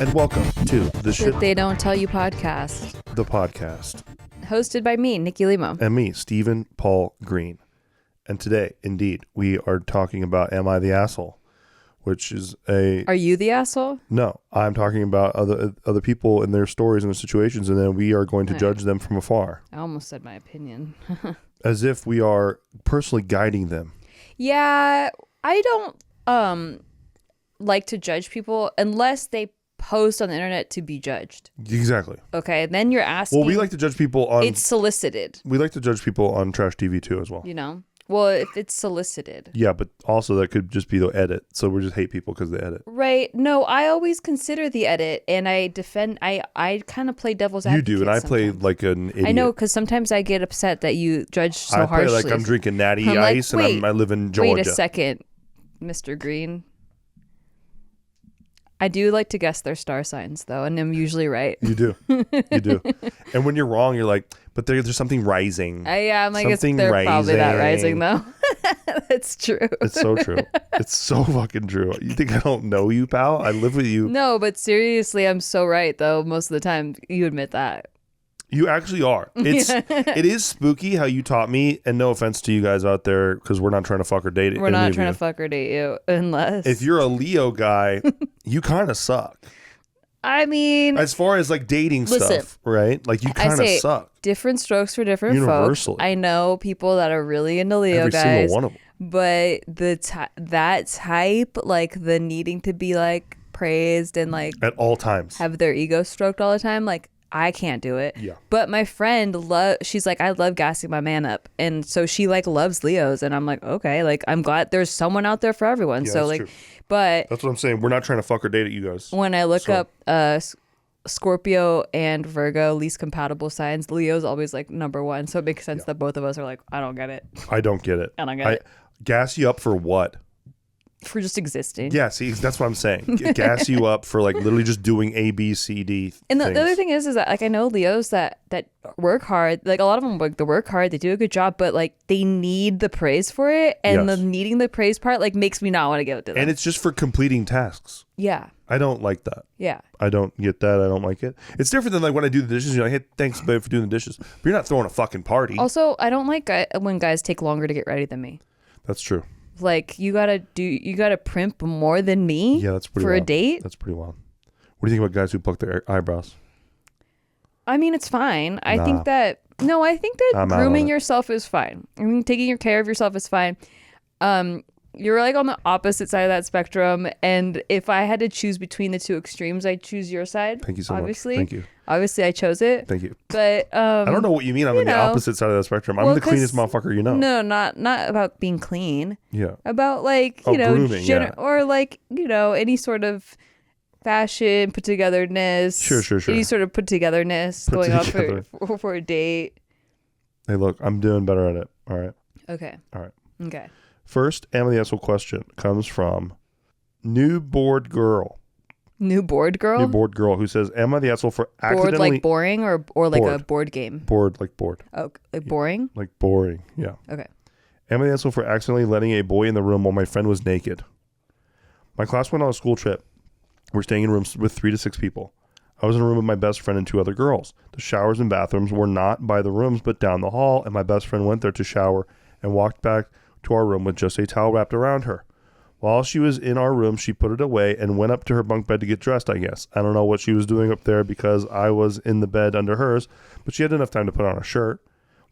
and welcome to the Shit They Don't Tell You podcast. The podcast. Hosted by me, Nikki Limo. And me, Stephen Paul Green. And today, indeed, we are talking about Am I the Asshole? Which is a... Are you the asshole? No, I'm talking about other people and their stories and their situations, and then we are going to judge them from afar. I almost said my opinion. As if we are personally guiding them. Yeah, I don't like to judge people unless they post on the internet to be judged. Exactly. Okay, then you're asking... Well, we like to judge people on... It's solicited. We like to judge people on trash TV too as well. You know? Well, if it's solicited. Yeah, but also that could just be the edit. So we just hate people because they edit. Right. No, I always consider the edit, and I defend... I kind of play devil's advocate. You do, and I play sometimes. like an idiot. I know, because sometimes I get upset that you judge so I harshly. play like I'm drinking Natty I'm Ice, like, and I live in Georgia. Wait a second, Mr. Green. I do like to guess their star signs, though, and I'm usually right. You do. You do. And when you're wrong, you're like, but there's something rising. I'm like, they're probably not rising, though. That's true. It's so true. It's so fucking true. You think I don't know you, pal? I live with you. No, but seriously, I'm so right, though, most of the time. You admit that. You actually are. It is spooky how you taught me, and no offense to you guys out there, because we're not trying to fuck or date. We're not trying to fuck or date you, unless... If you're a Leo guy, you kind of suck. I mean... As far as like dating stuff, right? Like you kind of suck. Different strokes for different Universally. folks. I know people that are really into Leo Every guys. single one of them. But that type, like the needing to be like praised and like... At all times. Have their ego stroked all the time, like... I can't do it. Yeah. But my friend, she's like, I love gassing my man up. And so she like loves Leos. And I'm like, okay, like I'm glad there's someone out there for everyone. Yeah, so that's like, true. but that's what I'm saying. We're not trying to fuck or date you guys. When I look up Scorpio and Virgo, least compatible signs, Leo's always like number one. So it makes sense that both of us are like, I don't get it. I don't get it. I don't get it. Gas you up for what? For just existing. Yeah, see, that's what I'm saying. Gas you up for like literally just doing A, B, C, D. And the other thing is that like I know Leos that work hard. Like a lot of them like they work hard, they do a good job, but like they need the praise for it, and the needing the praise part like makes me not want to give it to them. And it's just for completing tasks. Yeah. I don't like that. Yeah. I don't get that. I don't like it. It's different than like when I do the dishes. You're like, hey, thanks, babe, for doing the dishes. But you're not throwing a fucking party. Also, I don't like when guys take longer to get ready than me. That's true. Like you gotta primp more than me. Yeah, that's pretty for wild. A date. That's pretty wild. What do you think about guys who pluck their eyebrows? I mean, it's fine. I think that grooming yourself is fine. I mean, taking care of yourself is fine. You're like on the opposite side of that spectrum, and if I had to choose between the two extremes, I'd choose your side. Thank you so obviously. much. Thank you. Obviously, I chose it. Thank you. But I don't know what you mean. I'm on the opposite side of the spectrum. I'm the cleanest motherfucker you know. No, not about being clean. Yeah. About like grooming, or like any sort of fashion, put togetherness. Sure. Any sort of put togetherness going on for a date. Hey, look, I'm doing better at it. All right. Okay. All right. Okay. First, Am I the Asshole question comes from New Bored Girl. New Bored Girl? New Bored Girl, who says, Am I the Asshole for accidentally... Bored like boring or like bored. A board game? Bored like bored. Oh, like boring? Like boring, yeah. Okay. Am I the asshole for accidentally letting a boy in the room while my friend was naked? My class went on a school trip. We're staying in rooms with 3 to 6 people. I was in a room with my best friend and 2 other girls. The showers and bathrooms were not by the rooms but down the hall, and my best friend went there to shower and walked back to our room with just a towel wrapped around her. While she was in our room, she put it away and went up to her bunk bed to get dressed, I guess. I don't know what she was doing up there because I was in the bed under hers, but she had enough time to put on a shirt.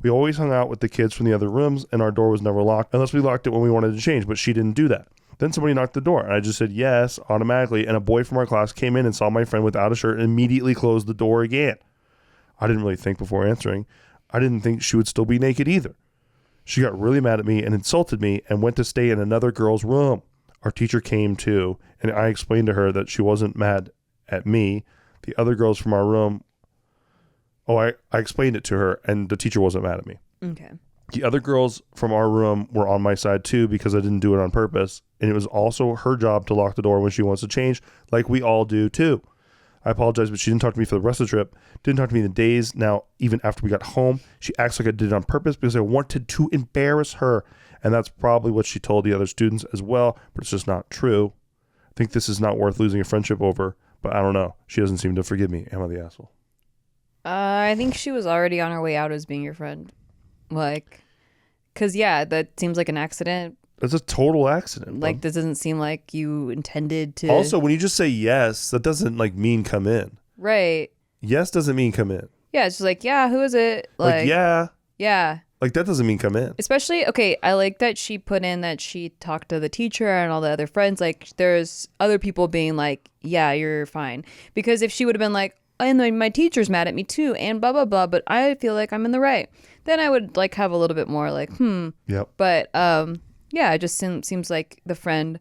We always hung out with the kids from the other rooms, and our door was never locked unless we locked it when we wanted to change, but she didn't do that. Then somebody knocked the door, and I just said yes automatically, and a boy from our class came in and saw my friend without a shirt and immediately closed the door again. I didn't really think before answering. I didn't think she would still be naked either. She got really mad at me and insulted me and went to stay in another girl's room. Our teacher came too, and I explained to her that she wasn't mad at me. The other girls from our room... I explained it to her, and the teacher wasn't mad at me. Okay. The other girls from our room were on my side too because I didn't do it on purpose, and it was also her job to lock the door when she wants to change, like we all do too. I apologize, but she didn't talk to me for the rest of the trip. Didn't talk to me in the days. Now, even after we got home, she acts like I did it on purpose because I wanted to embarrass her. And that's probably what she told the other students as well, but it's just not true. I think this is not worth losing a friendship over, But I don't know. She doesn't seem to forgive me. Am I the asshole? I think she was already on her way out as being your friend. Like, because, yeah, that seems like an accident. It's a total accident. Like, this doesn't seem like you intended to. Also, when you just say yes, that doesn't like mean come in. Right. Yes doesn't mean come in. Yeah, it's just like, yeah, who is it? Like yeah. Yeah. Like, that doesn't mean come in. Especially, okay, I like that she put in that she talked to the teacher and all the other friends. Like, there's other people being like, yeah, you're fine. Because if she would have been like, and my teacher's mad at me too, and blah, blah, blah, but I feel like I'm in the right, then I would, like, have a little bit more like, Yep. But, yeah, it just seems like the friend,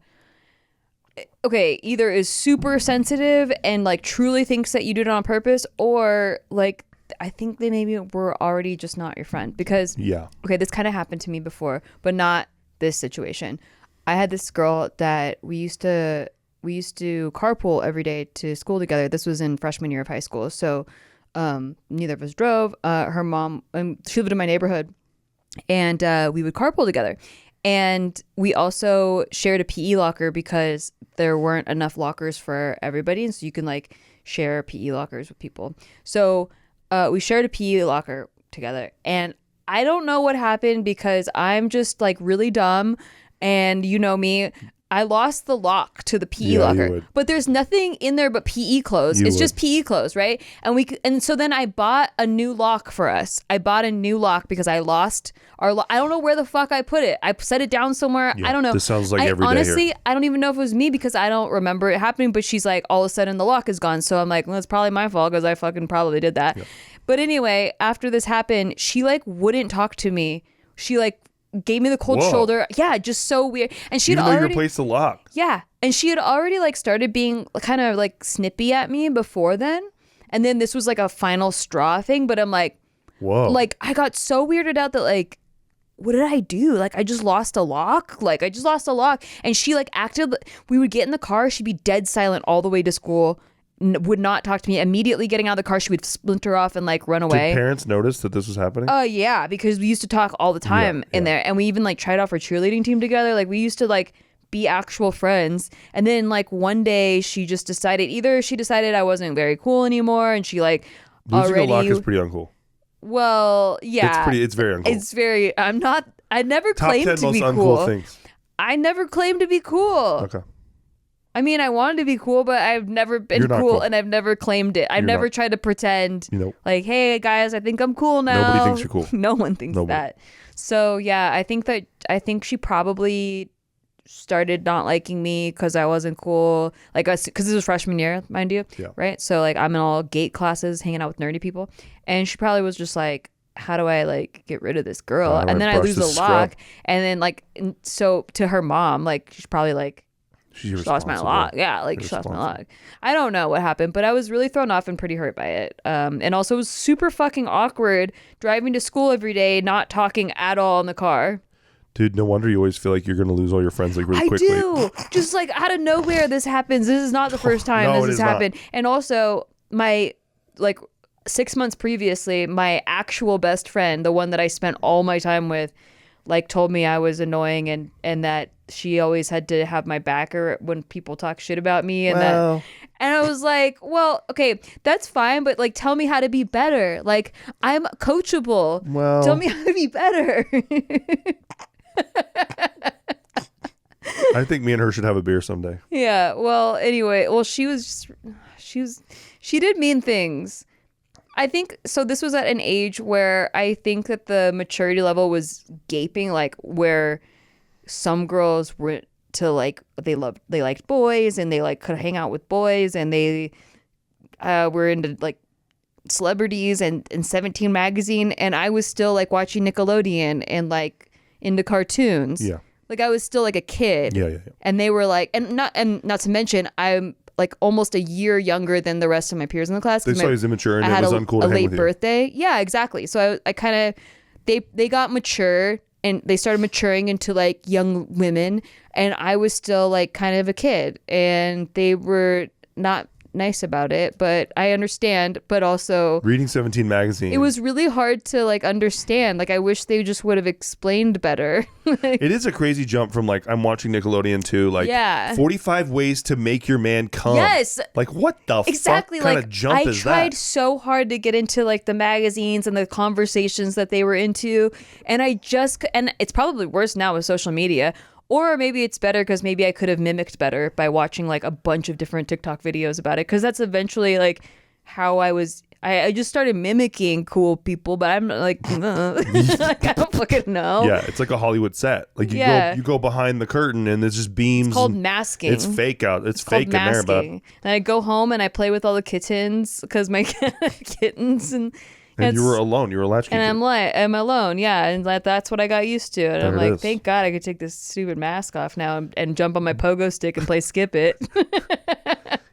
okay, either is super sensitive and, like, truly thinks that you did it on purpose, or, like, I think they maybe were already just not your friend. Because, okay, this kind of happened to me before, but not this situation. I had this girl that we used to carpool every day to school together. This was in freshman year of high school. So neither of us drove. Her mom, she lived in my neighborhood, and we would carpool together. And we also shared a PE locker because there weren't enough lockers for everybody. And so you can like share PE lockers with people. So we shared a PE locker together, and I don't know what happened because I'm just like really dumb, and you know me, I lost the lock to the PE locker, but there's nothing in there but PE clothes. It's just PE clothes, right? And so then I bought a new lock for us. I bought a new lock because I lost our I don't know where the fuck I put it. I set it down somewhere. I don't know. This sounds like every day honestly, here. I don't even know if it was me because I don't remember it happening, but she's like, all of a sudden the lock is gone. So I'm like, well, it's probably my fault because I fucking probably did that. Yep. But anyway, after this happened, she like wouldn't talk to me. She like gave me the cold shoulder. Yeah, just so weird. And she had already replaced the lock. Yeah, and she had already like started being kind of like snippy at me before then. And then this was like a final straw thing. But I'm like, whoa! Like I got so weirded out that like, what did I do? Like I just lost a lock. Like I just lost a lock. And she like acted. We would get in the car. She'd be dead silent all the way to school. Would not talk to me. Immediately getting out of the car, she would splinter off and like run away. Did parents notice that this was happening? Yeah, because we used to talk all the time in there, and we even like tried out for cheerleading team together. Like we used to like be actual friends. And then like one day she just decided I wasn't very cool anymore, and she like losing a lock is pretty uncool. Well, yeah, it's very uncool. It's very. I never Top claimed 10 to most be uncool cool. Things. I never claimed to be cool. Okay. I mean, I wanted to be cool, but I've never been cool, and I've never claimed it. I've never tried to pretend like, hey, guys, I think I'm cool now. Nobody thinks you're cool. No one thinks that. So, yeah, I think she probably started not liking me because I wasn't cool. Like, because this was freshman year, mind you. Yeah. Right? So, like, I'm in all gate classes hanging out with nerdy people. And she probably was just like, how do I, like, get rid of this girl? And then I lose a lock. And then, like, so to her mom, like, she's probably like, she lost my lock. Yeah, like she lost my lock. I don't know what happened, but I was really thrown off and pretty hurt by it. And also it was super fucking awkward driving to school every day, not talking at all in the car. Dude, no wonder you always feel like you're going to lose all your friends like really quickly. I do. Just like out of nowhere this happens. This is not the first time this has happened. Not. And also my like 6 months previously, my actual best friend, the one that I spent all my time with, like told me I was annoying and that she always had to have my back or when people talk shit about me and and I was like, well, okay, that's fine, but like tell me how to be better. Like I'm coachable. Well, tell me how to be better. I think me and her should have a beer someday. Yeah. Well, anyway, she did mean things. I think so. This was at an age where I think that the maturity level was gaping, like where some girls were to like they liked boys and they like could hang out with boys and they were into like celebrities and 17 magazine, and I was still like watching Nickelodeon and like into cartoons. Yeah, like I was still like a kid. Yeah. And they were like, and not to mention I'm like almost a year younger than the rest of my peers in the class. They saw he was immature and it was uncool to hang with you. I had a late birthday. Yeah, exactly. So I kind of, they got mature and they started maturing into like young women, and I was still like kind of a kid, and they were not nice about it, but I understand. But also reading 17 magazine. It was really hard to like understand. Like I wish they just would have explained better. It is a crazy jump from like I'm watching Nickelodeon to like 45 ways to make your man come. Yes. Like what the exactly. fuck kind like of jump is that? I tried so hard to get into like the magazines and the conversations that they were into, and it's probably worse now with social media. Or maybe it's better because maybe I could have mimicked better by watching like a bunch of different TikTok videos about it. Because that's eventually like how I just started mimicking cool people, but I'm like, like I don't fucking know. Yeah, it's like a Hollywood set. Like you go behind the curtain and there's just beams. It's called masking. It's fake out. It's fake in there, bud. And I go home and I play with all the kittens because my kittens and you were alone. You were a latchkey. And I'm alone, yeah. And that's what I got used to. And I'm like, thank God I could take this stupid mask off now and jump on my pogo stick and play Skip It.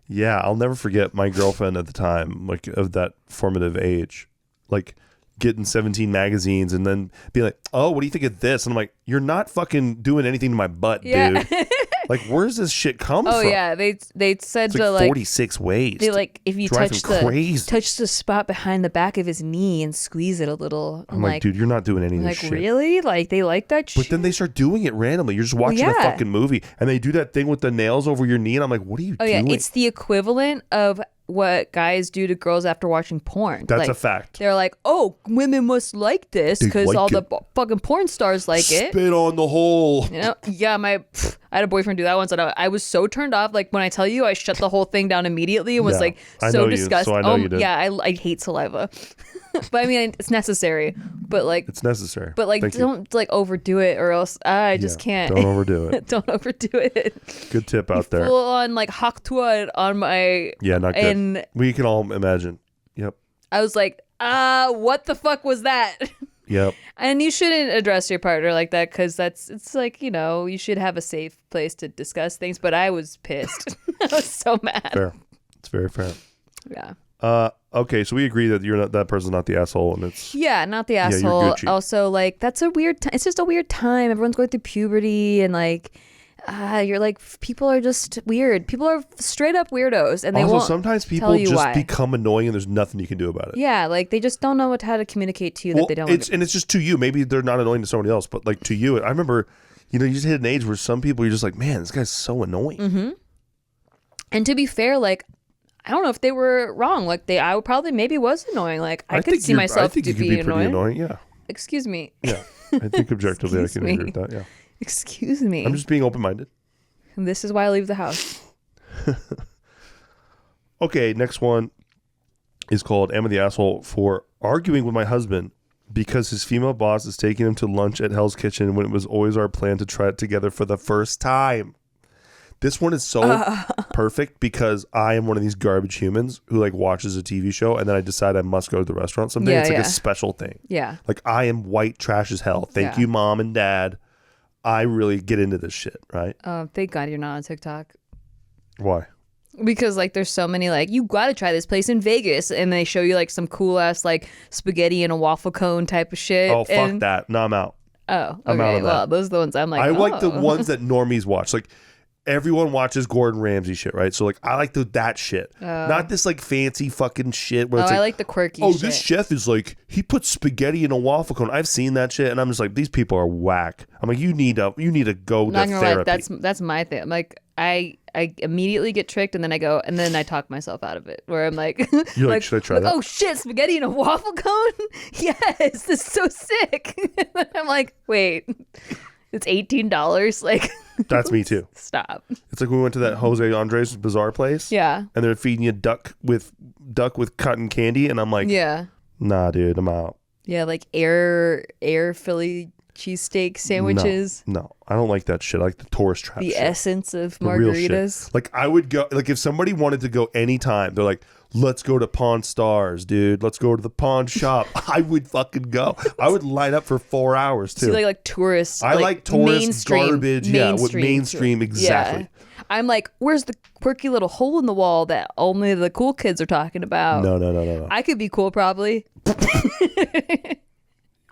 Yeah, I'll never forget my girlfriend at the time, like of that formative age, like getting 17 magazines and then being like, oh, what do you think of this? And I'm like, you're not fucking doing anything to my butt, dude. Like, where's this shit come from? Oh yeah, they said it's to like 46 ways. They like if you touch the spot behind the back of his knee and squeeze it a little. I'm like, dude, you're not doing any of this shit. Like really? Like they like that shit? But then they start doing it randomly. You're just watching a fucking movie and they do that thing with the nails over your knee and I'm like, what are you doing? Oh yeah, it's the equivalent of what guys do to girls after watching porn. That's like, a fact. They're like, oh, women must like this because all the fucking porn stars like it. Spit on the hole. You know? Yeah, I had a boyfriend do that once, and I was so turned off. Like when I tell you, I shut the whole thing down immediately and was like so disgusted. So I know you did. Yeah, I hate saliva, but I mean it's necessary. But like it's necessary. But like don't like overdo it, or else I just can't. Don't overdo it. Don't overdo it. Good tip out there. Full on like haktua on my not good. And we can all imagine. Yep. I was like, what the fuck was that? Yep. And you shouldn't address your partner like that because it's like, you know, you should have a safe place to discuss things. But I was pissed. I was so mad. Fair. It's very fair. Yeah. Okay, so we agree that that person's not the asshole, and it's not the asshole. You're Gucci. Also, like that's a weird. It's just a weird time. Everyone's going through puberty, and like. You're like people are just weird. People are straight up weirdos, and they also won't sometimes people just become annoying, and there's nothing you can do about it. Yeah, like they just don't know how to communicate to you that they don't. And it's just to you. Maybe they're not annoying to somebody else, but like to you. I remember, you just hit an age where some people you're just like, man, this guy's so annoying. Mm-hmm. And to be fair, like I don't know if they were wrong. Like I would probably maybe was annoying. Like I could see myself to be annoying. Yeah. Excuse me. Yeah, I think objectively I can agree with that. Yeah. Excuse me. I'm just being open-minded. And this is why I leave the house. Okay, next one is called Am I the Asshole for arguing with my husband because his female boss is taking him to lunch at Hell's Kitchen when it was always our plan to try it together for the first time. This one is so perfect because I am one of these garbage humans who like watches a TV show and then I decide I must go to the restaurant someday. It's like a special thing. Yeah. Like I am white trash as hell. Thank you, Mom and Dad. I really get into this shit, right? Oh, thank God you're not on TikTok. Why? Because like there's so many like you gotta try this place in Vegas and they show you like some cool ass like spaghetti in a waffle cone type of shit. Oh, fuck that. No, I'm out. Oh, okay. I'm out on well, that. those are the ones I'm like, I like the ones that normies watch. Like everyone watches Gordon Ramsay shit, right? So like I like that shit. Not this like fancy fucking shit where it's I like the quirky shit. This chef is like he puts spaghetti in a waffle cone. I've seen that shit and I'm just like these people are whack. I'm like you need to go to therapy. That's my thing. I'm like I immediately get tricked and then I go and then I talk myself out of it where I'm like you're like should I try that? Oh shit, spaghetti in a waffle cone? Yes, this is so sick. I'm like, wait. It's $18. Like that's me too. Stop. It's like we went to that Jose Andres Bazaar place. Yeah. And they're feeding you duck with cotton candy, and I'm like, nah, dude, I'm out. Yeah, like air Philly cheesesteak sandwiches. No, I don't like that shit. I like the tourist trap. The shit. essence of margaritas. Like I would go. Like if somebody wanted to go anytime, they're like, let's go to Pawn Stars, dude. Let's go to the pawn shop. I would fucking go. I would line up for 4 hours too. So like tourists. I like tourist garbage. Mainstream. Exactly. Yeah. I'm like, where's the quirky little hole in the wall that only the cool kids are talking about? No. I could be cool probably.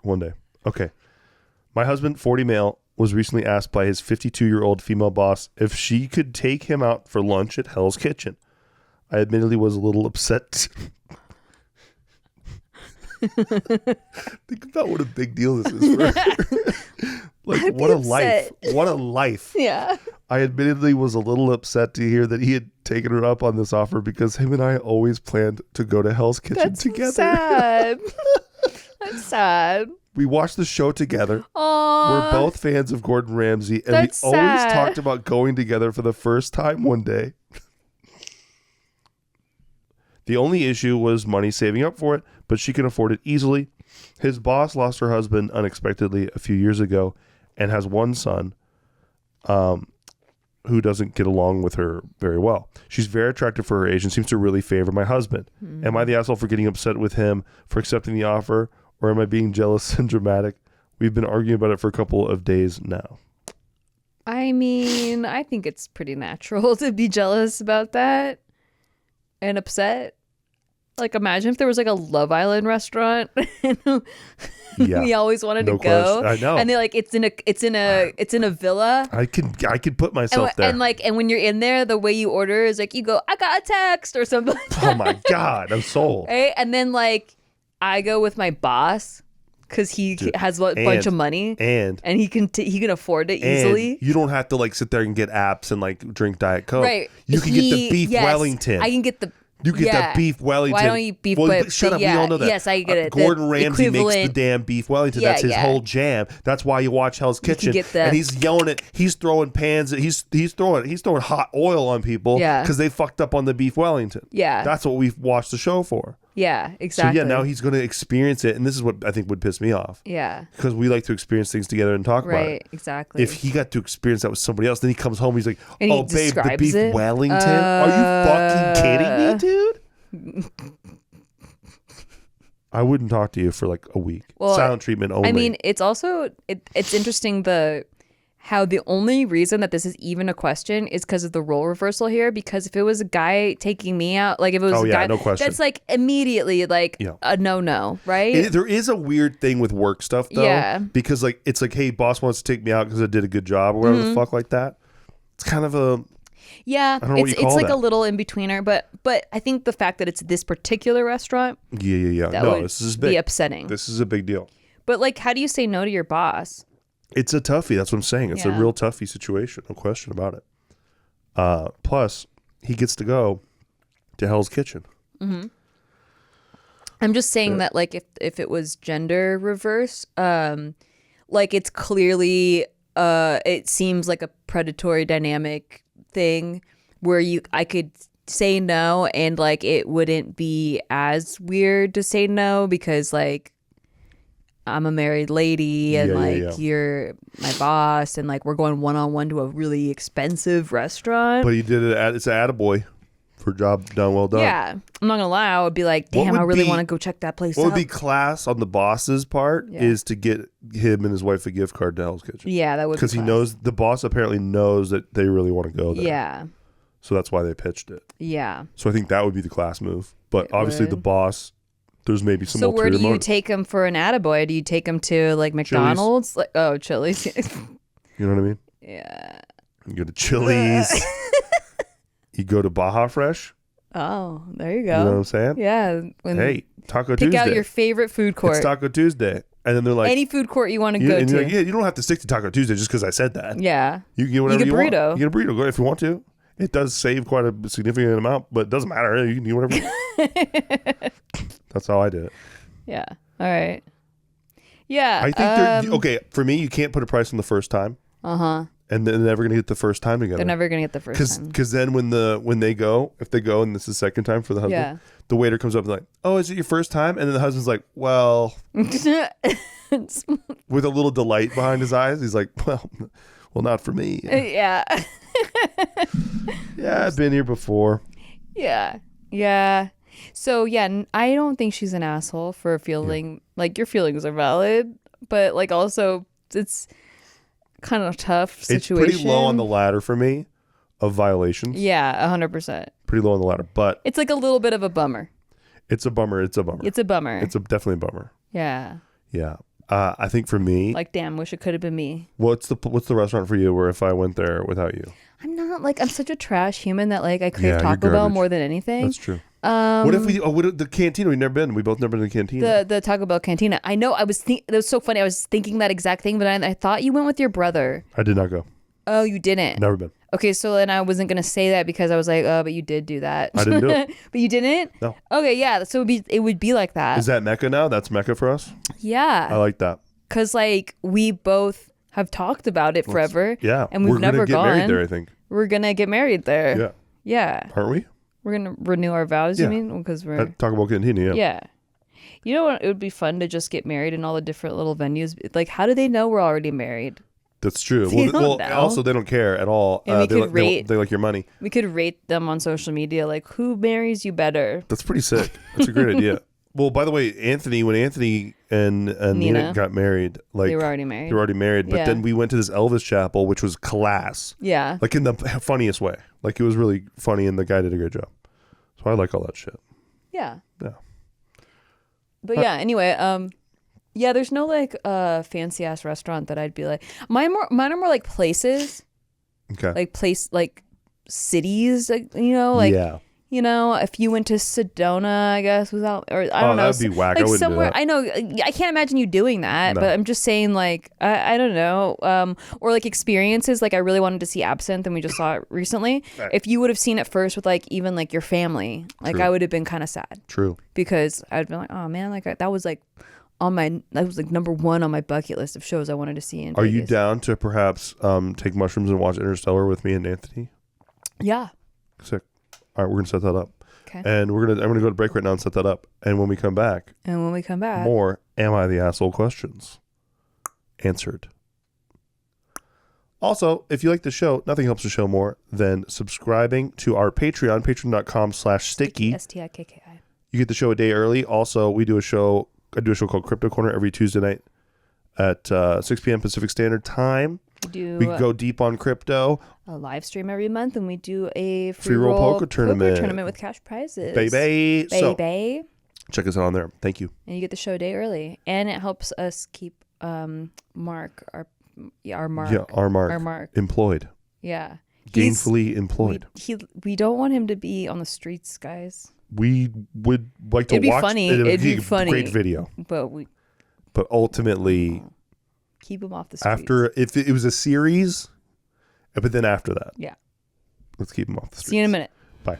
One day. Okay. My husband, 40 male, was recently asked by his 52-year-old female boss if she could take him out for lunch at Hell's Kitchen. I admittedly was a little upset. Think about what a big deal this is for her. Like, what a life. What a life. Yeah. I admittedly was a little upset to hear that he had taken her up on this offer because him and I always planned to go to Hell's Kitchen together. Sad. That's sad. We watched the show together. Aww. We're both fans of Gordon Ramsay, and That's we always sad. talked about going together for the first time one day. The only issue was money saving up for it, but she can afford it easily. His boss lost her husband unexpectedly a few years ago and has one son who doesn't get along with her very well. She's very attractive for her age and seems to really favor my husband. Am I the asshole for getting upset with him for accepting the offer, or am I being jealous and dramatic? We've been arguing about it for a couple of days now. I mean, I think it's pretty natural to be jealous about that and upset. Like, imagine if there was like a Love Island restaurant. Yeah, we always wanted to go. I know. And they're like, it's in a villa. I could put myself there. And when you're in there, the way you order is like, you go, I got a text or something like that. Oh my God, I'm sold. Right? And then like I go with my boss because he has a bunch of money and he can afford it easily. And you don't have to like sit there and get apps and like drink Diet Coke. Right. You can get the beef Wellington. I can get the You get that beef Wellington. Why don't you eat beef? Well, shut up. We all know that. Yes, I get it. Gordon Ramsay makes the damn beef Wellington. That's his whole jam. That's why you watch Hell's Kitchen. And he's yelling it. He's throwing pans. He's throwing hot oil on people because they fucked up on the beef Wellington. Yeah. That's what we've watched the show for. Yeah, exactly. So yeah, now he's going to experience it, and this is what I think would piss me off. Yeah. Because we like to experience things together and talk about it. Right, exactly. If he got to experience that with somebody else, then he comes home, he's like, and "Oh, babe, the beef it? Wellington? Are you fucking kidding me, dude?" I wouldn't talk to you for like a week. Well, silent treatment only. I mean, it's also it's interesting how the only reason that this is even a question is because of the role reversal here. Because if it was a guy taking me out, like if it was a guy, no question. that's like immediately like a no, right? There is a weird thing with work stuff though. Yeah. Because like it's like, hey, boss wants to take me out because I did a good job or whatever the fuck like that. It's kind of a yeah. I don't know what you call it's like that. a little in betweener, but I think the fact that it's this particular restaurant, yeah. that No, would this is big. be upsetting. This is a big deal. But like, how do you say no to your boss? It's a toughie. That's what I'm saying. It's a real toughie situation. No question about it. Plus, he gets to go to Hell's Kitchen. Mm-hmm. I'm just saying that, like, if it was gender reverse, like it's clearly, it seems like a predatory dynamic thing where I could say no and like it wouldn't be as weird to say no because like I'm a married lady and you're my boss and like we're going one-on-one to a really expensive restaurant. But he did it. It's an attaboy for job done, well done. Yeah. I'm not going to lie. I would be like, damn, I really want to go check that place out. What would be class on the boss's part is to get him and his wife a gift card to Hell's Kitchen. Yeah, that would be because he knows, the boss apparently knows that they really want to go there. Yeah. So that's why they pitched it. Yeah. So I think that would be the class move. But obviously the boss, there's maybe some ulterior motive. So where do you take him for an attaboy? Do you take him to like McDonald's? Chili's. Like Chili's. You know what I mean? Yeah. You go to Chili's. You go to Baja Fresh. Oh, there you go. You know what I'm saying? Yeah. Hey, Taco Tuesday. Tuesday. Pick out your favorite food court. It's Taco Tuesday. And then they're like, any food court you want to go and you're to. like, yeah, you don't have to stick to Taco Tuesday just because I said that. Yeah. You can get whatever you want. Burrito. You get a burrito. Go if you want to. It does save quite a significant amount, but it doesn't matter. You can do whatever you want. That's how I did it. Yeah. All right. Yeah. I think okay, for me, you can't put a price on the first time. Uh-huh. And they're never going to get the first time together. They're never going to get the first time. Because then when they go, if they go and this is the second time for the husband, the waiter comes up and like, oh, is it your first time? And then the husband's like, well, with a little delight behind his eyes. He's like, well, not for me. Yeah. Yeah, I've been here before. Yeah. Yeah. So, yeah, I don't think she's an asshole for feeling like your feelings are valid, but like also it's kind of tough situation. It's pretty low on the ladder for me of violations. Yeah, 100%. Pretty low on the ladder, but it's like a little bit of a bummer. It's a bummer. It's a bummer. Definitely a bummer. Yeah. Yeah. I think for me, like, damn, wish it could have been me. What's the restaurant for you where if I went there without you? I'm not like, I'm such a trash human that like I crave Taco Bell more than anything. That's true. What if the cantina? We've never been. We both never been to the cantina. The Taco Bell cantina. I know. It was so funny. I was thinking that exact thing, but I thought you went with your brother. I did not go. Oh, you didn't? Never been. Okay, so then I wasn't gonna say that because I was like, oh, but you did do that. I didn't do it. But you didn't? No. Okay, yeah. So it would be like that. Is that Mecca now? That's Mecca for us? Yeah. I like that. Because like we both have talked about it forever. Yeah. And we've never gone. We're gonna get married there, I think. We're gonna get married there. Yeah. Yeah. Aren't we? We're gonna renew our vows. You mean? Because we're Talk about cantina. Yeah. Yeah. You know what? It would be fun to just get married in all the different little venues. Like, how do they know we're already married? That's true. Well, also they don't care at all. And they like your money. We could rate them on social media, like who marries you better. That's pretty sick. That's a great idea. Well, by the way, when Anthony and Nina got married, like they were already married. But then we went to this Elvis chapel, which was class. Yeah. Like in the funniest way. Like it was really funny, and the guy did a great job. So I like all that shit. Yeah. Yeah. But yeah. Anyway, yeah, there's no like fancy ass restaurant that I'd be like. Mine are more like places. Okay. Like cities, like, you know, like yeah. You know, if you went to Sedona, I guess I don't know. That'd be whack. Like I wouldn't somewhere, do that. I know. I can't imagine you doing that, No. but I'm just saying, like, I don't know. Or like experiences. Like I really wanted to see Absinthe, and we just saw it recently. Right. If you would have seen it first with like even like your family, like True. I would have been kind of sad. True. Because I'd been like, oh man, like that was like number one on my bucket list of shows I wanted to see in Are Vegas. you down to perhaps take mushrooms and watch Interstellar with me and Anthony? Yeah. Sick. All right, we're gonna set that up. Okay. And I'm gonna go to break right now and set that up. And when we come back, more Am I the Asshole questions answered. Also, if you like the show, nothing helps the show more than subscribing to our Patreon, patreon.com/sticky. STIKKI. You get the show a day early. Also, I do a show called Crypto Corner every Tuesday night at 6 p.m. Pacific Standard Time. We go deep on crypto. A live stream every month, and we do a free roll poker tournament with cash prizes. Baby. So, Baby. check us out on there. Thank you. And you get the show a day early, and it helps us keep Mark employed. Yeah. Gainfully employed. We don't want him to be on the streets, guys. We would like to It'd be watch. funny. It'd be funny. Great video. But ultimately, keep him off the streets. If it was a series, but then after that, yeah, let's keep him off the streets. See you in a minute. Bye.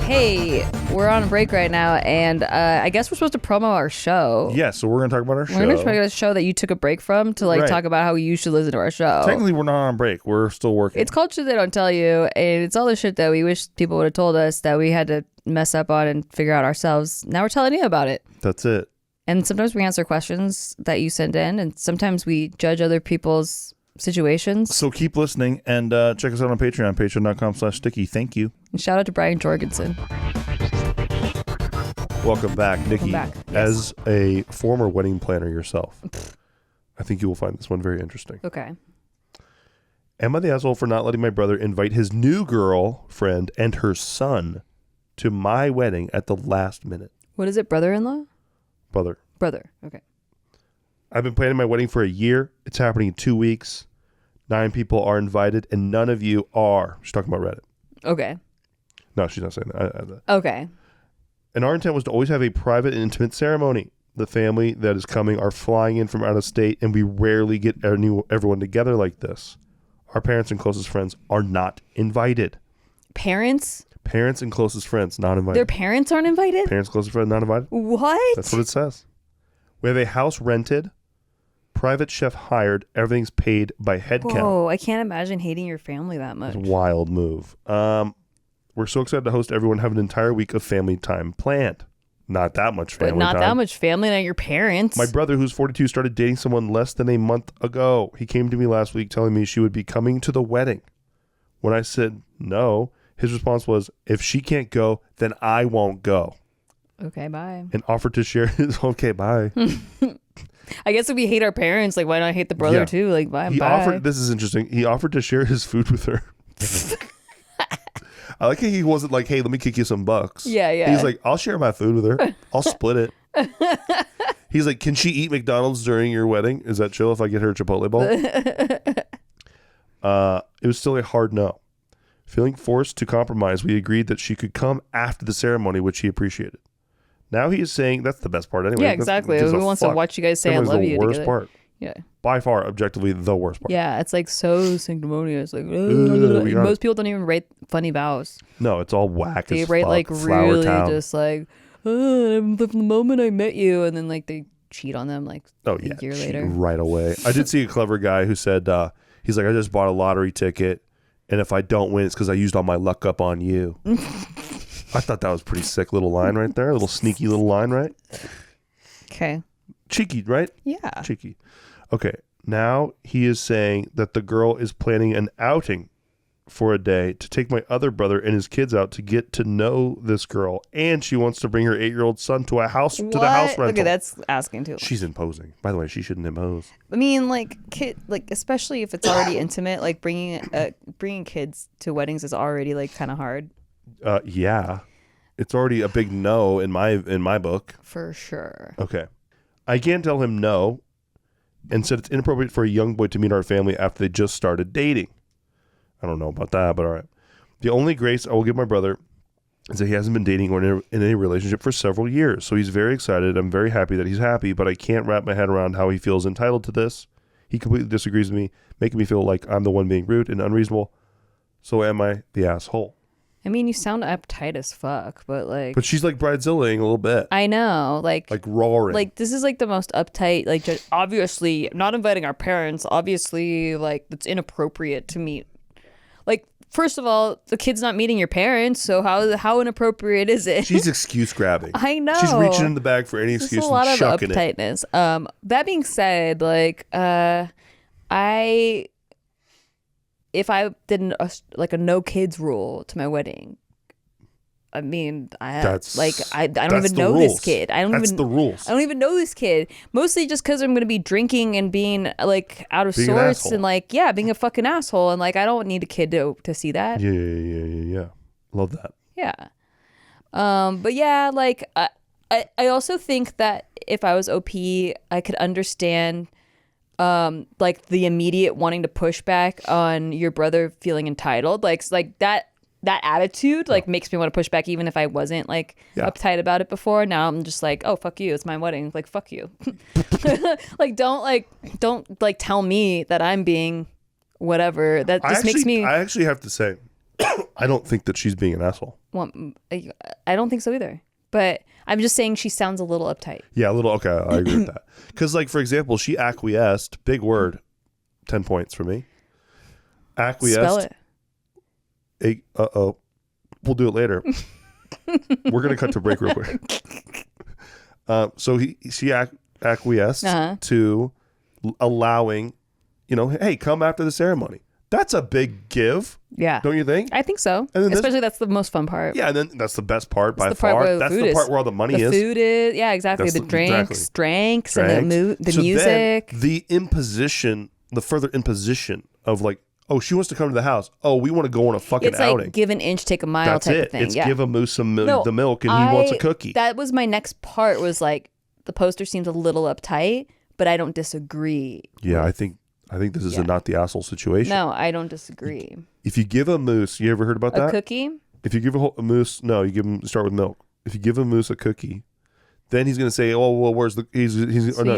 Hey, we're on a break right now, and I guess we're supposed to promo our show. Yeah, so we're going to talk about our show. We're going to talk about a show that you took a break from to talk about how you should listen to our show. Technically, we're not on break. We're still working. It's called Shit They Don't Tell You, and it's all the shit that we wish people would have told us that we had to mess up on and figure out ourselves. Now we're telling you about it. That's it. And sometimes we answer questions that you send in, and sometimes we judge other people's situations. So keep listening, and check us out on Patreon, patreon.com/sticky. Thank you. And shout out to Brian Jorgensen. Welcome back, Nikki. Welcome back. Yes. As a former wedding planner yourself, I think you will find this one very interesting. Okay. Am I the asshole for not letting my brother invite his new girlfriend and her son to my wedding at the last minute? What is it, brother-in-law? Brother. Okay. I've been planning my wedding for a year. It's happening in 2 weeks. 9 people are invited, and none of you are. She's talking about Reddit. Okay. No, she's not saying that. Okay. And our intent was to always have a private and intimate ceremony. The family that is coming are flying in from out of state, and we rarely get everyone together like this. Our parents and closest friends are not invited. Parents and closest friends not invited. Their parents aren't invited? Parents, closest friends not invited. What? That's what it says. We have a house rented, private chef hired, everything's paid by head count. Whoa, I can't imagine hating your family that much. It's a wild move. We're so excited to host everyone, have an entire week of family time planned. Not that much family time. But not that much family, not your parents. My brother, who's 42, started dating someone less than a month ago. He came to me last week telling me she would be coming to the wedding. When I said no, his response was, if she can't go, then I won't go. Okay, bye. And offered to share his, okay, bye. I guess if we hate our parents, like, why not hate the brother too? Like, bye. This is interesting. He offered to share his food with her. I like how he wasn't like, hey, let me kick you some bucks. Yeah. He's like, I'll share my food with her. I'll split it. He's like, can she eat McDonald's during your wedding? Is that chill if I get her a Chipotle bowl? It was still a hard no. Feeling forced to compromise, we agreed that she could come after the ceremony, which he appreciated. Now he is saying that's the best part anyway. Yeah, exactly. Who wants to watch you guys say I love you the worst together? Part. Yeah. By far, objectively, the worst part. Yeah, it's like so sanctimonious. Like most people don't even write funny vows. No, it's all whack. They as write fuck. like Flower really Town. just like from the moment I met you, and then like they cheat on them like a year later. Right away. I did see a clever guy who said he's like, I just bought a lottery ticket, and if I don't win, it's because I used all my luck up on you. I thought that was a pretty sick little line right there. A little sneaky little line, right? Okay. Cheeky, right? Yeah. Cheeky. Okay. Now he is saying that the girl is planning an outing for a day to take my other brother and his kids out to get to know this girl, and she wants to bring her 8-year-old son to the house rental. Okay, that's asking too. She's imposing. By the way, she shouldn't impose. I mean, like especially if it's already intimate, like bringing kids to weddings is already like kind of hard. Yeah, it's already a big no in my book. For sure. Okay, I can't tell him no, and said it's inappropriate for a young boy to meet our family after they just started dating. I don't know about that, but all right. The only grace I will give my brother is that he hasn't been dating or in a relationship for several years. So he's very excited. I'm very happy that he's happy, but I can't wrap my head around how he feels entitled to this. He completely disagrees with me, making me feel like I'm the one being rude and unreasonable. So am I the asshole? I mean, you sound uptight as fuck, but like... But she's like bridezillaing a little bit. I know, like roaring. Like, this is like the most uptight, like, just obviously, not inviting our parents, obviously, like, it's inappropriate to meet. Like, first of all, the kid's not meeting your parents, so how inappropriate is it? She's excuse grabbing. I know. She's reaching in the bag for any excuse a lot and of chucking uptightness. That being said, like, if I did a no kids rule to my wedding, I mean, I don't even know this kid. That's the rules. I don't even know this kid. Mostly just because I'm going to be drinking and being like out of sorts and like, yeah, being a fucking asshole. And like, I don't need a kid to see that. Yeah. Love that. Yeah. But yeah, like I also think that if I was OP, I could understand like the immediate wanting to push back on your brother feeling entitled. Like that attitude like makes me want to push back even if I wasn't like uptight about it before. Now I'm just like, oh, fuck you, it's my wedding, like fuck you. don't tell me that I'm being whatever. That just makes me... I actually have to say I don't think that she's being an asshole. Well, I don't think so either, but I'm just saying she sounds a little uptight. Yeah, a little. Okay, I agree with that. Because like, for example, she acquiesced, big word, 10 points for me. Acquiesced. Spell it. We'll do it later. We're gonna cut to break real quick. So she acquiesced to allowing, hey, come after the ceremony. That's a big give. Yeah, don't you think? I think so. And especially that's the most fun part. Yeah, and then that's the best part by far. That's the part where all the money is. The food is, yeah, exactly. The drinks, and the music. Then the imposition, the further imposition of like, oh, she wants to come to the house. Oh, we want to go on a fucking outing. It's like give an inch, take a mile type of thing. It's give a moose the milk and he wants a cookie. That was my next part, was like the poster seems a little uptight, but I don't disagree. Yeah, I think this is a not the asshole situation. No, I don't disagree. If you give a moose, you ever heard about that? A cookie? If you give a moose, no, you give him, start with milk. If you give a moose a cookie, then he's going to say, oh, well, where's the, you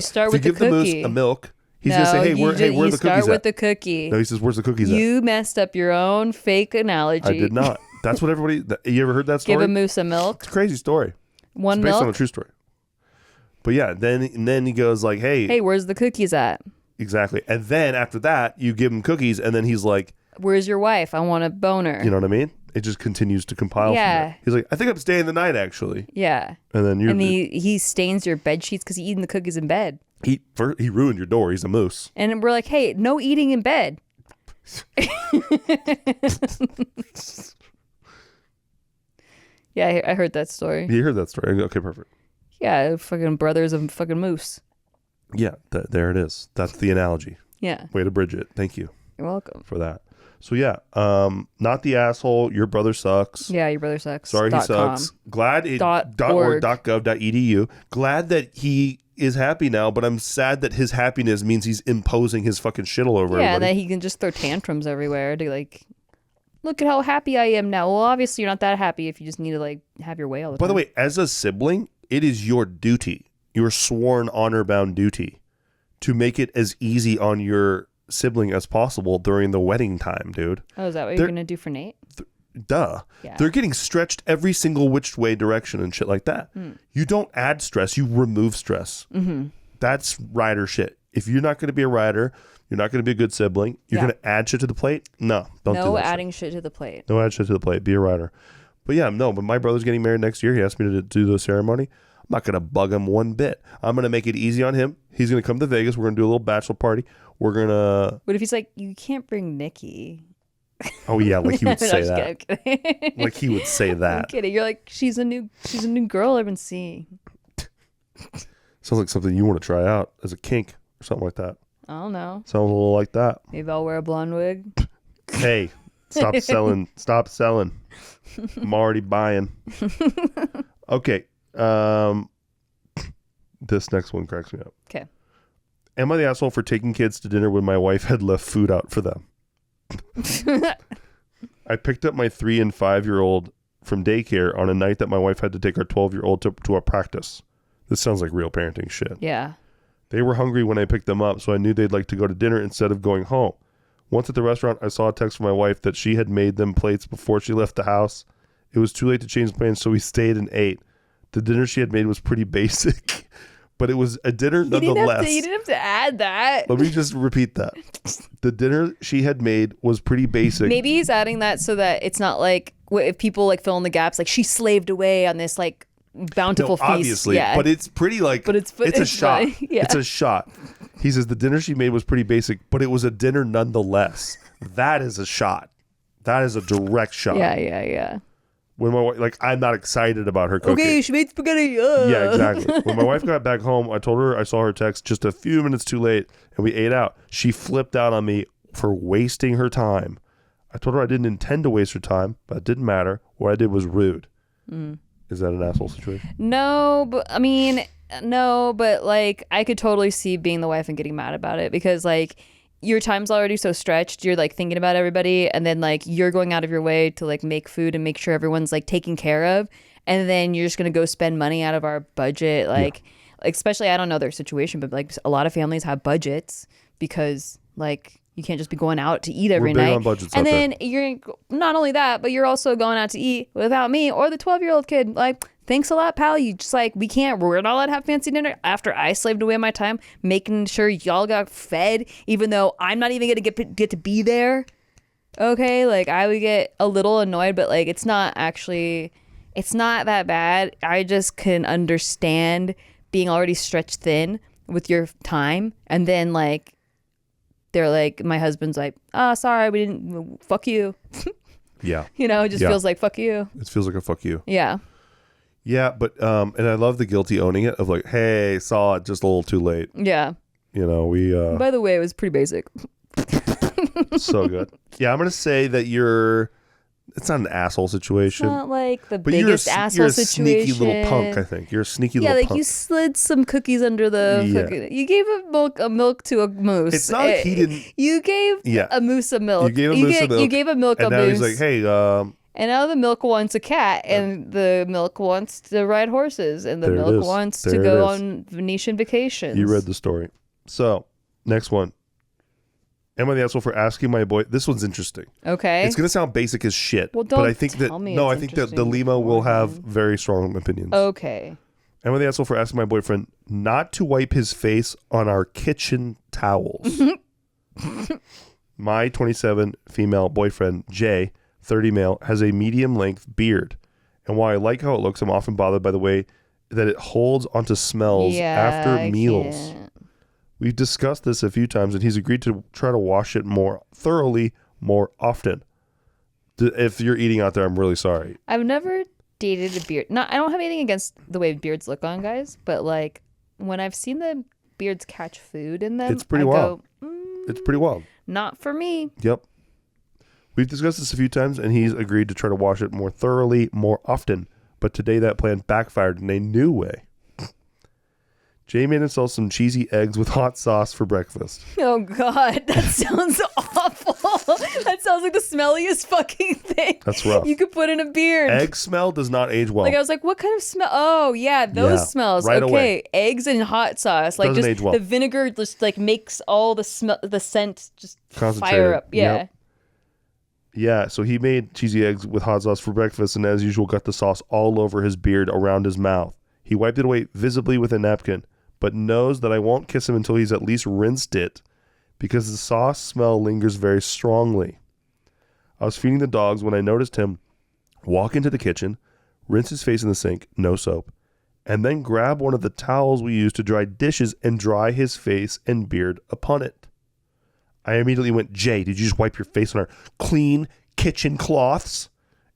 start with the cookie. If you give the moose a milk, he's going to say, hey, where are the cookies at? You start with the cookie. No, he says, where's the cookies at? You messed up your own fake analogy. I did not. That's what everybody, you ever heard that story? Give a moose a milk? It's a crazy story. It's based on a true story. But yeah, then he goes like, hey, where's the cookies at? Exactly. And then after that, you give him cookies, and then he's like, where's your wife? I want a boner. You know what I mean? It just continues to compile. Yeah. He's like, I think I'm staying the night, actually. Yeah. And then he stains your bed sheets because he's eating the cookies in bed. He ruined your door. He's a moose. And we're like, hey, no eating in bed. Yeah, I heard that story. You heard that story. Okay, perfect. Yeah, fucking brothers of fucking moose. Yeah, there it is. That's the analogy. Yeah. Way to bridge it. Thank you. You're welcome. For that. So yeah, not the asshole. Your brother sucks. Yeah, your brother sucks. Sorry, he sucks. Glad it .gov.edu. Glad that he is happy now, but I'm sad that his happiness means he's imposing his fucking shit all over everybody. Yeah, that he can just throw tantrums everywhere to like, look at how happy I am now. Well, obviously you're not that happy if you just need to like have your way all the time. By the way, as a sibling, it is your duty, your sworn honor-bound duty, to make it as easy on your sibling as possible during the wedding time, dude. Oh, is that what you're going to do for Nate? Duh. Yeah. They're getting stretched every single which way direction and shit like that. You don't add stress, you remove stress. That's rider shit. If you're not going to be a rider, you're not going to be a good sibling, you're going to add shit to the plate? No, don't do that. No adding shit to the plate. No add shit to the plate. Be a rider. But yeah, no, but my brother's getting married next year. He asked me to do the ceremony. I'm not going to bug him one bit. I'm going to make it easy on him. He's going to come to Vegas. We're going to do a little bachelor party. We're going to... What if he's like, you can't bring Nikki? Oh yeah, like he would say that. I'm kidding. Like he would say that. I'm kidding. You're like, she's a new girl I've been seeing. Sounds like something you want to try out as a kink or something like that. I don't know. Sounds a little like that. Maybe I'll wear a blonde wig. Hey, stop selling. Stop selling. I'm already buying. Okay. This next one cracks me up. Okay. Am I the asshole for taking kids to dinner when my wife had left food out for them? I picked up my 3 and 5-year-old from daycare on a night that my wife had to take our 12-year-old to a practice. This sounds like real parenting shit. Yeah. They were hungry when I picked them up, so I knew they'd like to go to dinner instead of going home. Once at the restaurant, I saw a text from my wife that she had made them plates before she left the house. It was too late to change plans, so we stayed and ate. The dinner she had made was pretty basic, but it was a dinner nonetheless. You didn't have to add that. Let me just repeat that. The dinner she had made was pretty basic. Maybe he's adding that so that it's not like if people like fill in the gaps, like she slaved away on this like bountiful feast. Obviously, yeah. But it's pretty like, but it's a shot. Yeah. It's a shot. He says the dinner she made was pretty basic, but it was a dinner nonetheless. That is a shot. That is a direct shot. Yeah. When my wife, like, I'm not excited about her cooking. Okay, she made spaghetti. Yeah, exactly. When my wife got back home, I told her I saw her text just a few minutes too late, and we ate out. She flipped out on me for wasting her time. I told her I didn't intend to waste her time, but it didn't matter. What I did was rude. Is that an asshole situation? No, but like I could totally see being the wife and getting mad about it because like your time's already so stretched. You're like thinking about everybody, and then like you're going out of your way to like make food and make sure everyone's like taken care of, and then you're just gonna go spend money out of our budget. Like especially, I don't know their situation, but like a lot of families have budgets because like you can't just be going out to eat every night. On budgets and out then there. You're not only that, but you're also going out to eat without me or the 12-year-old kid. Like, thanks a lot, pal. You just like, we're not allowed to have fancy dinner after I slaved away my time making sure y'all got fed, even though I'm not even gonna get to be there. Okay, like I would get a little annoyed, but like it's not that bad. I just can understand being already stretched thin with your time, and then like they're like, my husband's like, sorry, we didn't, fuck you. Yeah. You know, it just feels like, fuck you. It feels like a fuck you. Yeah. Yeah, but, and I love the guilty owning it of like, hey, saw it just a little too late. Yeah. You know, we, by the way, it was pretty basic. So good. Yeah, I'm going to say that it's not an asshole situation. It's not like the biggest asshole situation. You're a sneaky little punk, I think. You're a sneaky little punk. Yeah, like you slid some cookies under the... You gave a milk to a moose. It's not like he didn't... You gave a moose a milk. You gave a moose a milk. You gave a milk a moose. And now he's like, hey... and now the milk wants a cat, and the milk wants to ride horses, and the milk wants to go on Venetian vacations. You read the story. So, next one. Am I the asshole for asking my boy? This one's interesting. Okay. It's going to sound basic as shit. Well, don't but I think tell me I think that the Limo will have very strong opinions. Okay. Am I the asshole for asking my boyfriend not to wipe his face on our kitchen towels? My 27 female boyfriend, Jay, 30 male, has a medium length beard. And while I like how it looks, I'm often bothered by the way that it holds onto smells after meals. We've discussed this a few times, and he's agreed to try to wash it more thoroughly, more often. If you're eating out there, I'm really sorry. I've never dated a beard. I don't have anything against the way beards look on guys, but like when I've seen the beards catch food in them, it's pretty wild. It's pretty wild. Not for me. Yep. We've discussed this a few times, and he's agreed to try to wash it more thoroughly, more often. But today that plan backfired in a new way. Jay made himself some cheesy eggs with hot sauce for breakfast. Oh, God. That sounds awful. That sounds like the smelliest fucking thing. That's rough. You could put in a beard. Egg smell does not age well. Like, I was like, what kind of smell? Oh, yeah, those smells. Right okay. Away. Eggs and hot sauce. Like, Doesn't just age well. the vinegar just, like, makes all the scent just fire up. Yeah. Yep. Yeah, so he made cheesy eggs with hot sauce for breakfast and, as usual, got the sauce all over his beard around his mouth. He wiped it away visibly with a napkin, but knows that I won't kiss him until he's at least rinsed it because the sauce smell lingers very strongly. I was feeding the dogs when I noticed him walk into the kitchen, rinse his face in the sink, no soap, and then grab one of the towels we use to dry dishes and dry his face and beard upon it. I immediately went, Jay, did you just wipe your face on our clean kitchen cloths?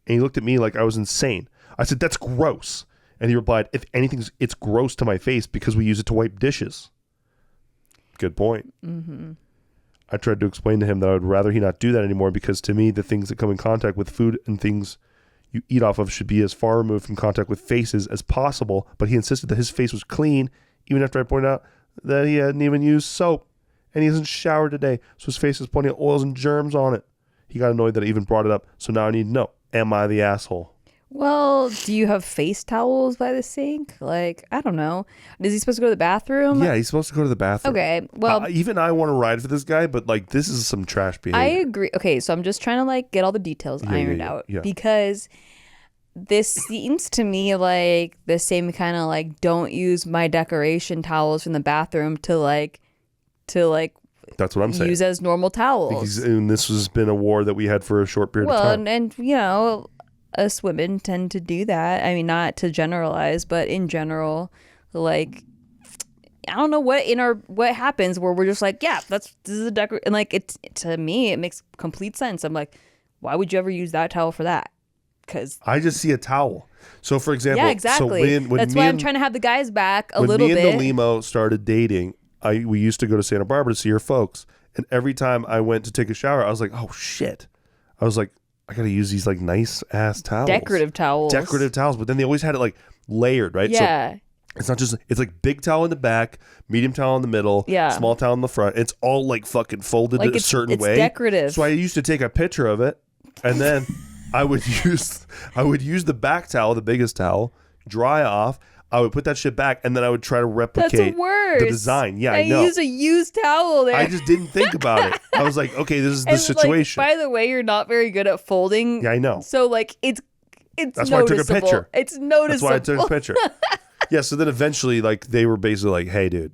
And he looked at me like I was insane. I said, that's gross. And he replied, if anything, it's gross to my face because we use it to wipe dishes. Good point. Mm-hmm. I tried to explain to him that I would rather he not do that anymore because to me, the things that come in contact with food and things you eat off of should be as far removed from contact with faces as possible. But he insisted that his face was clean, even after I pointed out that he hadn't even used soap and he hasn't showered today. So his face has plenty of oils and germs on it. He got annoyed that I even brought it up. So now I need to know, am I the asshole? Well, do you have face towels by the sink? Like, I don't know. Is he supposed to go to the bathroom? Yeah, he's supposed to go to the bathroom. Okay, well... even I want to ride for this guy, but, like, this is some trash behavior. I agree. Okay, so I'm just trying to, like, get all the details ironed out. Yeah. Because this seems to me like the same kind of, like, don't use my decoration towels from the bathroom to that's what I'm saying. Use as normal towels. And this has been a war that we had for a short period of time. Well, and you know... us women tend to do that. I mean, not to generalize, but in general, like, I don't know what happens where we're just like, yeah, this is a decor, and like to me, it makes complete sense. I'm like, why would you ever use that towel for that? Because I just see a towel. So, for example, yeah, exactly. So that's why I'm trying to have the guys back a little bit. When me and the Limo started dating, we used to go to Santa Barbara to see her folks, and every time I went to take a shower, I was like, oh shit, I was like, I gotta use these like nice ass towels. Decorative towels. But then they always had it like layered, right? Yeah. So it's not just, it's like big towel in the back, medium towel in the middle, small towel in the front. It's all like fucking folded like a certain way. It's decorative. So I used to take a picture of it and then I would use the back towel, the biggest towel, dry off. I would put that shit back and then I would try to replicate the design. Yeah, I know. Use a used towel there. I just didn't think about it. I was like, okay, this is the situation. Like, by the way, you're not very good at folding. Yeah, I know. So like it's That's noticeable. why I took a picture. It's noticeable. That's why I took a picture. Yeah, so then eventually like they were basically like, hey dude,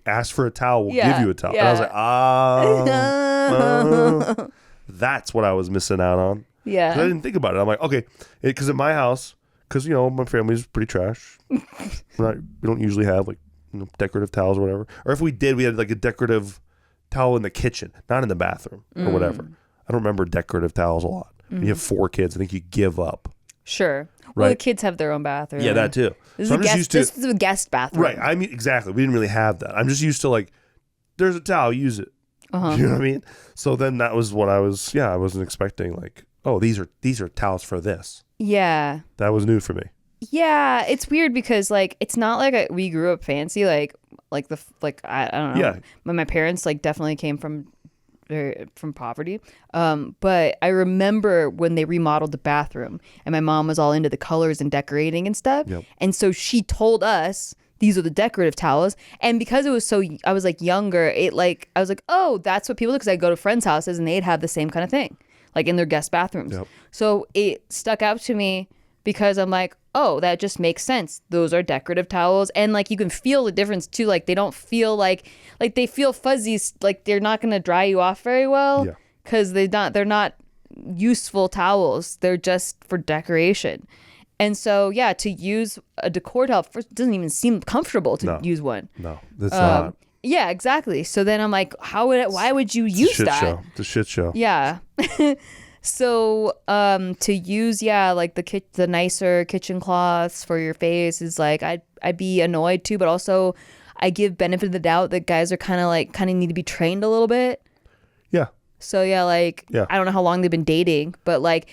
ask for a towel, we'll give you a towel. Yeah. And I was like, that's what I was missing out on. Yeah. I didn't think about it. I'm like, okay, because in my house, because, you know, my family's pretty trash. We don't usually have, like, you know, decorative towels or whatever. Or if we did, we had, like, a decorative towel in the kitchen, not in the bathroom or whatever. I don't remember decorative towels a lot. When you have 4 kids, I think you give up. Sure. Well, the kids have their own bathroom. Yeah, that too. This is a guest bathroom. Right. I mean, exactly. We didn't really have that. I'm just used to, like, there's a towel, use it. Uh-huh. You know what I mean? So then that was what I wasn't expecting, like, oh, these are towels for this. Yeah. That was new for me. Yeah, it's weird because like it's not like we grew up fancy I don't know. Yeah. My parents like definitely came from poverty. But I remember when they remodeled the bathroom and my mom was all into the colors and decorating and stuff. Yep. And so she told us these are the decorative towels. And because it was I was like younger, I was like, oh, that's what people do. Because I go to friends' houses and they'd have the same kind of thing, like in their guest bathrooms. Yep. So it stuck out to me because I'm like, oh, that just makes sense. Those are decorative towels. And like you can feel the difference too. Like they don't feel like they feel fuzzy. Like they're not going to dry you off very well because they're not useful towels. They're just for decoration. And so, yeah, to use a decor towel first doesn't even seem comfortable to use one. No, that's not. Yeah, exactly. So then I'm like, why would you use that? It's a shit show. Yeah. So to use, like the nicer kitchen cloths for your face is like, I'd be annoyed too, but also I give benefit of the doubt that guys are kind of need to be trained a little bit. Yeah. So I don't know how long they've been dating, but like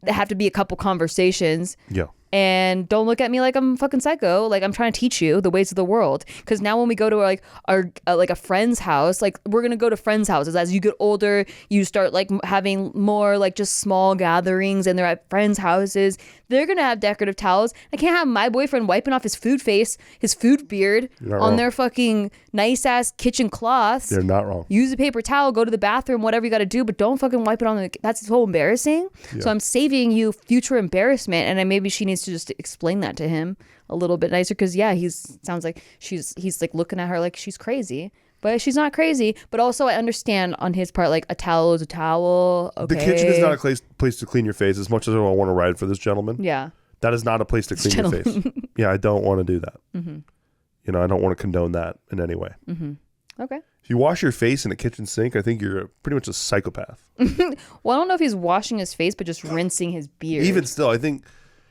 there have to be a couple conversations. Yeah. And don't look at me like I'm fucking psycho. Like, I'm trying to teach you the ways of the world. Because now when we go to like a friend's house, like we're gonna go to friends' houses. As you get older, you start like having more like just small gatherings, and they're at friends' houses. They're gonna have decorative towels. I can't have my boyfriend wiping off his food beard on their fucking nice ass kitchen cloths. You're not wrong. Use a paper towel, go to the bathroom, whatever you got to do, but don't fucking wipe it on the. That's so embarrassing. Yeah. So I'm saving you future embarrassment, and maybe she needs to just explain that to him a little bit nicer, because sounds like he's like looking at her like she's crazy, but she's not crazy. But also I understand on his part, like a towel is a towel. Okay. The kitchen is not a place to clean your face. As much as I want to ride for this gentleman, yeah, that is not a place to clean your face. Yeah, I don't want to do that. Mm-hmm. You know, I don't want to condone that in any way. Mm-hmm. Okay. If you wash your face in a kitchen sink, I think you're pretty much a psychopath. Well, I don't know if he's washing his face, but just rinsing his beard. Even still, I think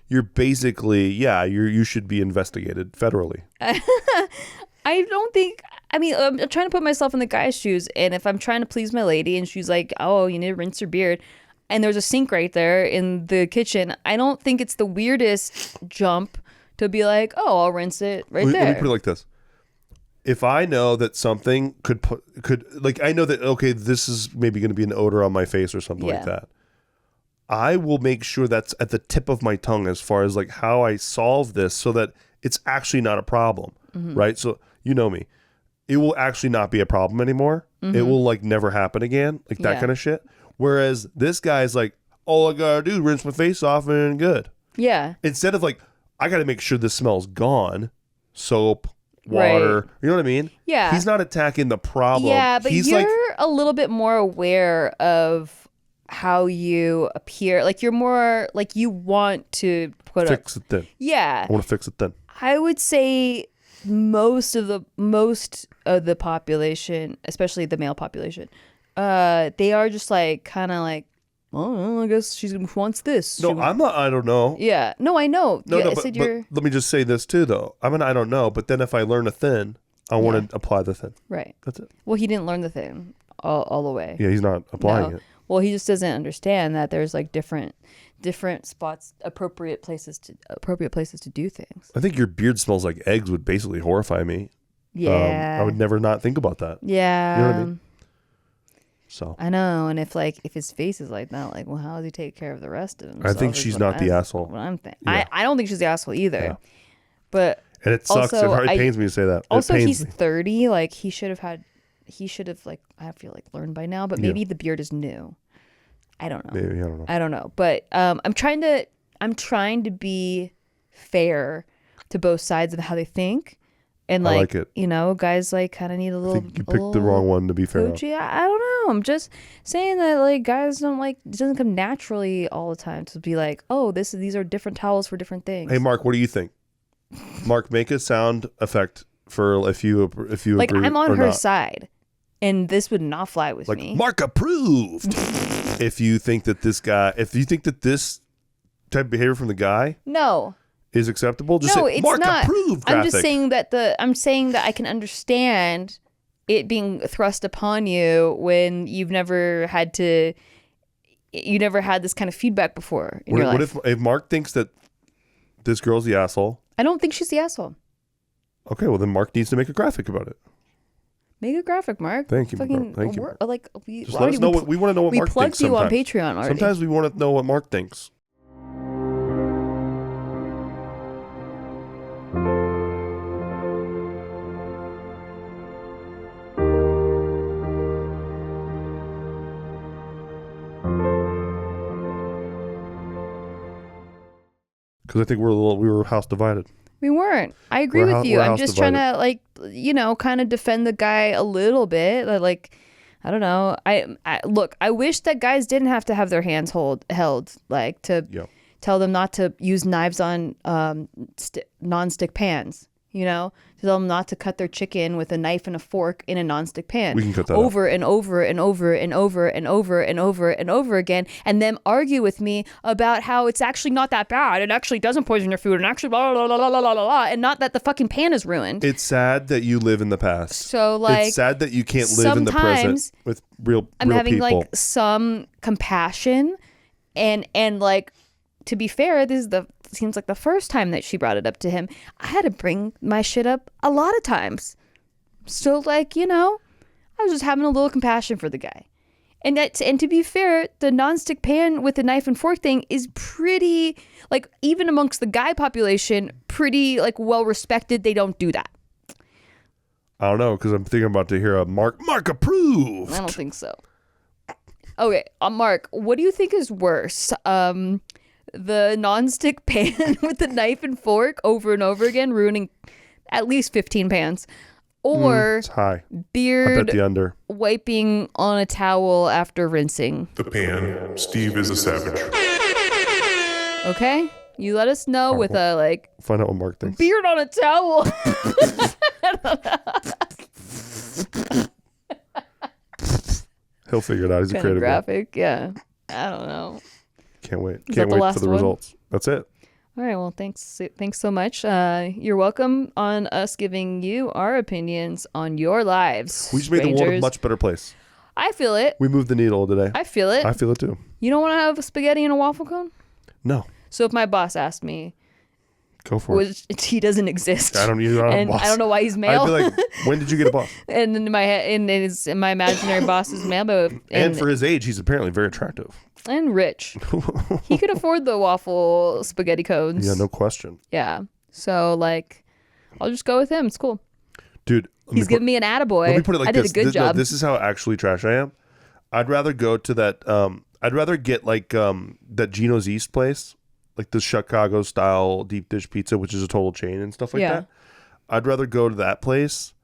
you're basically, you should be investigated federally. I don't think, I mean, I'm trying to put myself in the guy's shoes, and if I'm trying to please my lady and she's like, oh, you need to rinse your beard, and there's a sink right there in the kitchen, I don't think it's the weirdest jump to be like, oh, I'll rinse it there. Let me put it like this. If I know that something could I know that, okay, this is maybe going to be an odor on my face or something like that, I will make sure that's at the tip of my tongue as far as like how I solve this so that it's actually not a problem, right? So you know me. It will actually not be a problem anymore. Mm-hmm. It will like never happen again, like that kind of shit. Whereas this guy's like, all I gotta do is rinse my face off and good. Yeah. Instead of like, I gotta make sure this smell's gone. Soap, water, right. You know what I mean? Yeah. He's not attacking the problem. Yeah, but you're a little bit more aware of how you appear. Like you're more like you want to fix it then. Yeah. I want to fix it then. I would say most of the population, especially the male population, they are just like kind of like, oh, I guess she wants this. No, I'm not. I don't know. Yeah. No, I know. No, yeah, no. But let me just say this too, though. I don't know. But then if I learn a thin, I want to apply the thin. Right. That's it. Well, he didn't learn the thin all the way. Yeah, he's not applying it. Well, he just doesn't understand that there's like different spots, appropriate places to do things. I think your beard smells like eggs would basically horrify me. Yeah. I would never not think about that. Yeah. You know what I mean? So I know, and if his face is like that, like, well, how does he take care of the rest of him? I think she's not the asshole. What I'm thinking. Yeah. I don't think she's the asshole either. Yeah. But and it sucks. It pains me to say that. Also, he's 30. Like he should have like, I feel like learned by now. But maybe the beard is new. I don't know. Maybe I don't know. But I'm trying to be fair to both sides of how they think. And like, I like it. You know, guys like kind of need a little. I think you picked the wrong one to be fair. I don't know. I'm just saying that like guys don't like, it doesn't come naturally all the time to be like, oh, these are different towels for different things. Hey, Mark, what do you think? Mark, make a sound effect for if you like agree I'm on or her not. side, and this would not fly with me. Mark approved. If you think that this type of behavior from the guy, no. is acceptable, just say Mark approved. I'm just saying that I can understand it being thrust upon you when you never had this kind of feedback before in your life. What if Mark thinks that this girl's the asshole? I don't think she's the asshole. Okay, well then Mark needs to make a graphic about it. Make a graphic, Mark. Thank you. Thank you. Like just let us know we want to know what Mark thinks. We plugged you on Patreon already. Sometimes we want to know what Mark thinks. Because I think we were house divided. We weren't. I agree with you. I'm just trying to like, kind of defend the guy a little bit. Like, I don't know. Look, I wish that guys didn't have to have their hands held, like to tell them not to use knives on non-stick pans. To tell them not to cut their chicken with a knife and a fork in a non-stick pan. We can cut that over and over and over and over and over and over and over again, and then argue with me about how it's actually not that bad. It actually doesn't poison your food, and actually blah blah blah blah blah blah blah, and not that the fucking pan is ruined. It's sad that you live in the past. So like, it's sad that you can't live in the present with real I'm having people. Like some compassion and like to be fair, seems like the first time that she brought it up to him. I had to bring my shit up a lot of times. So like, I was just having a little compassion for the guy. And to be fair, the nonstick pan with the knife and fork thing is pretty, like, even amongst the guy population, pretty, like, well respected. They don't do that. I don't know, because I'm thinking about to hear a Mark approved. I don't think so. Okay, Mark, what do you think is worse? The nonstick pan with the knife and fork over and over again, ruining at least 15 pans. Or it's high. Beard I bet the under. Wiping on a towel after rinsing. The pan. Steve is a savage. Okay? You let us know with a, like... Find out what Mark thinks. Beard on a towel. He'll figure it out. He's a creative graphic. Yeah. I don't know. Can't wait. Can't wait for the results. That's it. All right. Well, thanks so much. You're welcome on us giving you our opinions on your lives. We just made the world a much better place. I feel it. We moved the needle today. I feel it. I feel it too. You don't want to have a spaghetti and a waffle cone? No. So if my boss asked me, go for it. He doesn't exist. I don't have a boss. I don't know why he's male. I'd be like, when did you get a boss? And in my head, in my imaginary boss is male, and for his age, he's apparently very attractive and rich. He could afford the waffle spaghetti cones. Yeah, no question. Yeah. So like, I'll just go with him. It's cool. Dude, he's giving me an attaboy. Let me put it like I this. did a good job. No, this is how actually trash I am. I'd rather go to that. I'd rather get like that Gino's East place, like the Chicago style deep dish pizza, which is a total chain and stuff like that. I'd rather go to that place.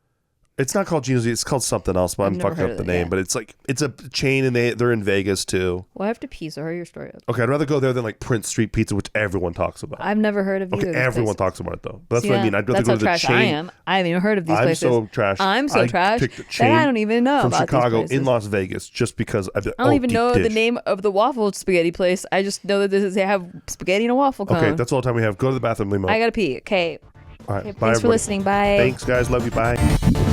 It's not called Gino's East. It's called something else, but I'm fucking up the name. But it's like it's a chain, and they're in Vegas too. Well, I have to pee, so hurry your story up. Okay, I'd rather go there than like Prince Street Pizza, which everyone talks about. I've never heard of either. Okay, everyone talks about it though. But that's what I mean. I'd rather go to the chain. I haven't even heard of these places. I'm so trash. I'm so trash that I don't even know from about Chicago these places. In Las Vegas, just because I don't even know the name of the waffle spaghetti place. I just know that they have spaghetti and a waffle cone. Okay, that's all the time we have. Go to the bathroom, Limo. I gotta pee. Okay. All right. Okay, Bye, thanks for everybody. listening. Bye. Thanks, guys. Love you. Bye.